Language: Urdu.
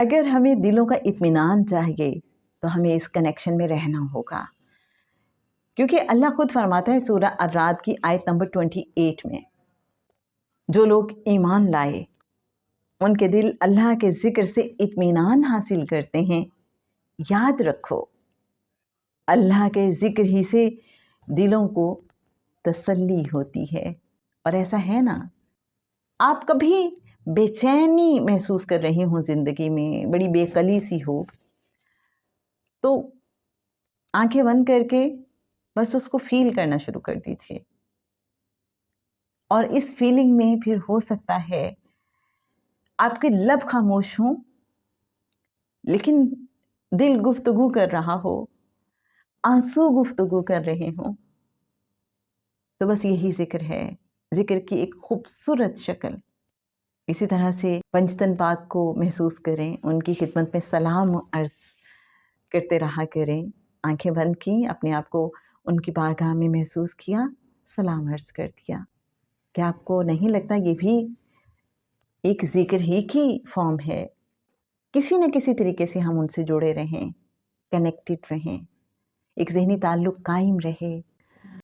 اگر ہمیں دلوں کا اطمینان چاہیے تو ہمیں اس کنیکشن میں رہنا ہوگا، کیونکہ اللہ خود فرماتا ہے سورہ الرعد کی آیت نمبر 28 میں، جو لوگ ایمان لائے ان کے دل اللہ کے ذکر سے اطمینان حاصل کرتے ہیں۔ یاد رکھو، اللہ کے ذکر ہی سے دلوں کو تسلی ہوتی ہے۔ اور ایسا ہے نا، آپ کبھی بے چینی محسوس کر رہے ہوں زندگی میں، بڑی بے قلی سی ہو، تو آنکھیں بند کر کے بس اس کو فیل کرنا شروع کر دیجیے۔ اور اس فیلنگ میں پھر ہو سکتا ہے آپ کے لب خاموش ہوں لیکن دل گفتگو کر رہا ہو، آنسو گفتگو کر رہے ہوں۔ تو بس یہی ذکر ہے، ذکر کی ایک خوبصورت شکل۔ اسی طرح سے پنجتن پاک کو محسوس کریں، ان کی خدمت میں سلام عرض کرتے رہا کریں۔ آنکھیں بند کی، اپنے آپ کو ان کی بارگاہ میں محسوس کیا، سلام عرض کر دیا۔ کیا آپ کو نہیں لگتا یہ بھی ایک ذکر ہی کی فارم ہے؟ کسی نہ کسی طریقے سے ہم ان سے جڑے رہیں، کنیکٹڈ رہیں، ایک ذہنی تعلق قائم رہے۔